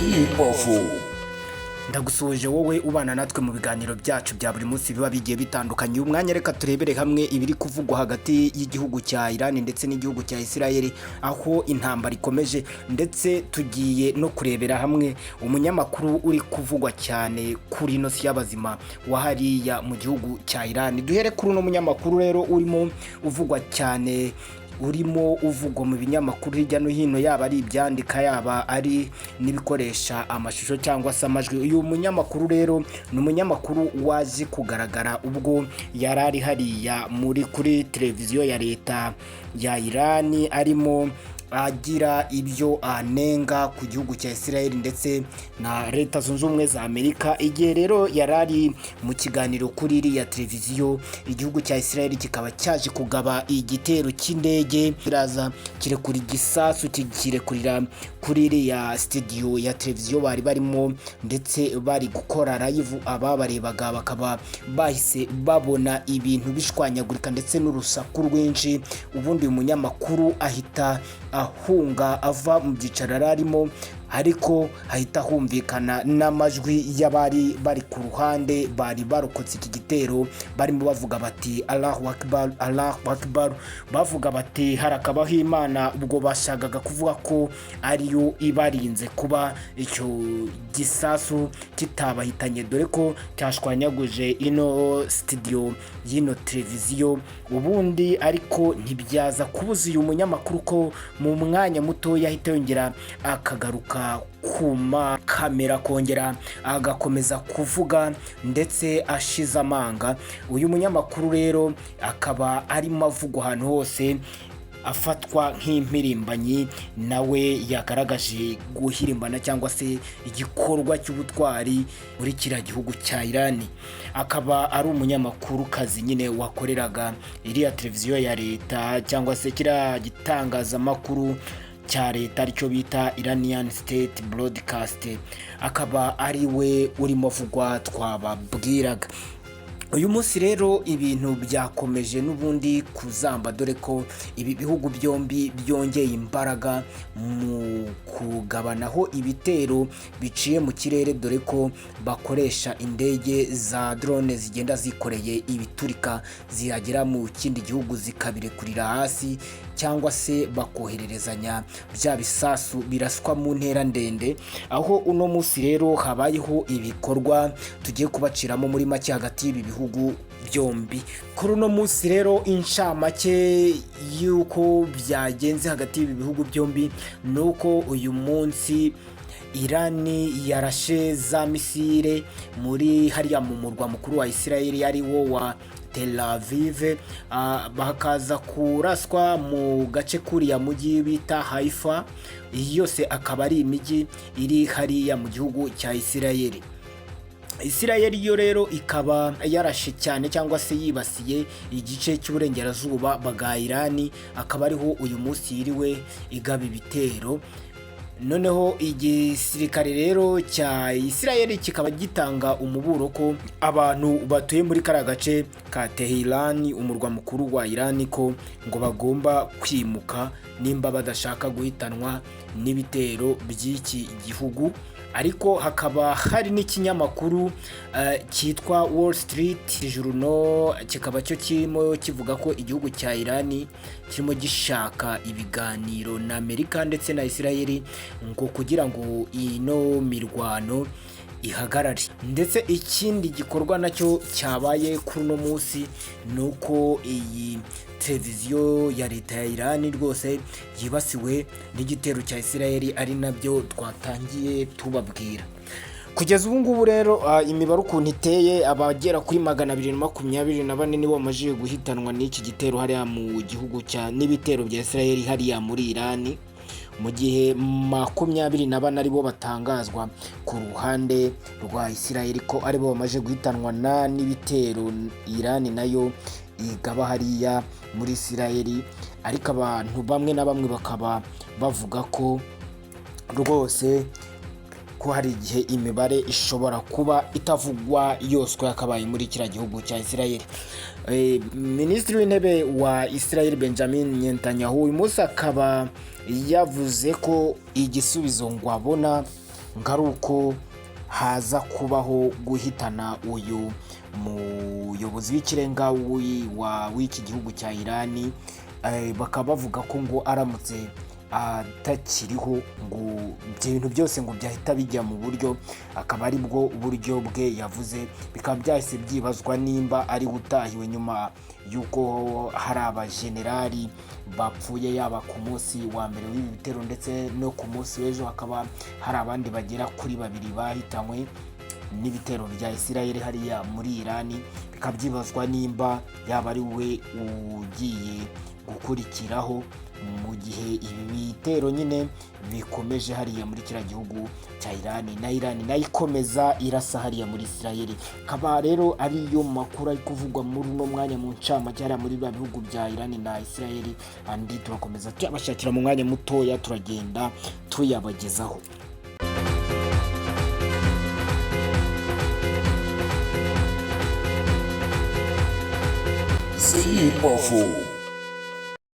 y'imbavu. Ndagusuhuje wowe ubana natwe mu biganiro byacu bya buri munsi biba bigiye bitandukanye. Uyu mwanya reka turebere hamwe ibiri kuvugwa hagati y'igihugu cya Irani ndetse n'igihugu cya Isirayeli, aho intambara ikomeje, ndetse tugiye no kurebera hamwe umunyamakuru uri kuvugwa cyane kuri ino si y'abazima wa hariya mu gihugu cya Irani. Duhere kuri uno munyamakuru rero urimo uvugwa cyane, urimo uvugwa mu binyamakuru hirya no hino, yaba ari ibyandika yaba ari n'ibikoresha amashusho cyangwa se amajwi. Uyu munyamakuru rero ni umunyamakuru waje kugaragara ubwo yarari hariya kuri televiziyo ya leta ya Irani, arimo agira ibyo anenga ku gihugu cya Isirayeli ndetse na leta zunze ubumwe za Amerika. Igihe rero yarari mu kiganiro kuri iriya televiziyo, igihugu cya Isirayeli kikaba cyaje kugaba igitero cy'indege, kiraza kirekura igisasu kirekurira kuri iriya studio ya televiziyo bari barimo, ndetse bari gukora live. Ababarebaga bakaba bahise babona ibintu bishwanyagurika ndetse n'urusaku rwinshi. Ubundi uyu munyamakuru ahita ahunga ava mu byicaro arimo, ariko hahita humvikana n'amajwi y'abari bari ku ruhande bari barokotse iki gitero, barimo bavuga bati Allahu Akbar, Allahu Akbar, bavuga bati harakabaho Imana. Ubwo bashakaga kuvuga ko ariyo ibarinze kuba icyo gisasu kitabahitanye, dore ko cyashwanyaguje ino studio y'ino televiziyo. Ubundi ariko ntibyaza kubuza uyu munyamakuru ko mu mwanya muto yahita yongera akagaruka kuma kamera, kongera agakomeza kuvuga ndetse ashize amanga. Uyu munyamakuru rero akaba arimo avugwa ahantu hose, afatwa nk'impirimbanyi, nawe yagaragaje guhirimbana cyangwa se igikorwa cy'ubutwari muri kiriya gihugu cya Irani. Akaba ari umunyamakuru kazi nyine wakoreraga iriya televiziyo ya leta cyangwa se kiriya gitangazamakuru cya leta aricyo bita Iranian State Broadcast. Akaba ari we urimo avugwa twababwiraga. Uyu munsi rero ibintu byakomeje n'ubundi kuzamba, dore ko ibi bihugu byombi byongeye imbaraga mu kugabanaho ibitero biciye mu kirere, dore ko bakoresha indege za drone zigenda zikoreye ibiturika zihagera mu kindi gihugu zikabirekurira hasi, cyangwa se bakohererezanya bya bisasu biraswa mu ntera ndende. Aho uno munsi rero habayeho ibikorwa tugiye kubaciramo muri make hagati y'ibi bihugu byombi. Kuri uno munsi rero inshamake y'uko byagenze hagati y'ibi bihugu byombi nuko uyu munsi Irani yarashe za misile muri hariya mu murwa mukuru wa Isirayeli ari wo wa Tel Aviv, bakaza kuraswa mu gace kuriya mujyi bita Haifa. Iyi yose akaba ari imijyi iri hariya mu gihugu cya Isirayeli. Isirayeli yo rero ikaba yarashe cyane cyangwa se yibasiye igice cy'uburengerazuba bwa Irani, akaba ariho uyu munsi yiriwe igaba ibitero. Noneho igisirikare rero cya Isirayeli kikaba gitanga umuburo ko abantu batuye muri kariya gace ka Tehran, umurwa mukuru wa Irani, ko ngo bagomba kwimuka nimba badashaka guhitanwa n'ibitero by'iki gihugu. Ariko hakaba hari n'ikinyamakuru cyitwa Wall Street Journal, kikaba cyo kirimo kivuga ko igihugu cya Irani kirimo gishaka ibiganiro na Amerika ndetse na Isirayeli ngo kugira ngo ino mirwano ihagarare. Ndetse ikindi gikorwa nacyo cyabaye kuri uno munsi nuko iyi televiziyo ya leta ya Irani rwose yibasiwe n'igitero cya Isirayeli, ari nabyo twatangiye tubabwira. Kugeza ubu ngubu rero imibare ukuntu iteye, abagera kuri 224 nibo bamaze guhitanwa n'iki gitero hariya mu gihugu cya n'ibitero bya Isirayeli hariya muri Irani, mu gihe 24 aribo batangazwa ku ruhande rwa Isirayeli ko aribo bamaze guhitanwa n'ibitero Irani nayo igaba hariya muri Isirayeli. Ariko abantu bamwe na bamwe bakaba bavuga ko rwose ko hari igihe imibare ishobora kuba itavugwa yose ko yakabaye muri kiriya gihugu cya Isirayeli. Minisitiri w'intebe wa Isirayeli Benjamin Netanyahu uyu munsi akaba yavuze ko igisubizo ngo abona ngaruko haza kubaho guhitana uyu muyobozi w'ikirenga w'iki gihugu cya Irani. Bakaba bavuga ko ngo aramutse atakiriho ngo ibyo bintu byose ngo byahita bijya mu buryo, akaba ari bwo buryo bwe yavuze. Bikaba byahise byibazwa nimba ari utahiwe nyuma y'uko hari abajenerali bapfuye, yaba ku munsi wa mbere w'ibi bitero ndetse no ku munsi w'ejo hakaba hari abandi bagera kuri 2 bahitanywe n'ibitero bya Isirayeli hariya muri Irani. Bikaba byibazwa nimba yaba ari we ugiye gukurikiraho mu gihe ibi bitero nyine bikomeje hariya muri kiriya gihugu cya Irani, na Irani nayo ikomeza irasa hariya muri Isirayeli. Kaba rero ariyo makuru ari kuvugwa muri uno mwanya mu ncamake hariya muri bihugu bya Irani na Isirayeli, andi turakomeza tuyabashakira mu mwanya mutoya, turagenda tuyabagezaho. Yebabawe.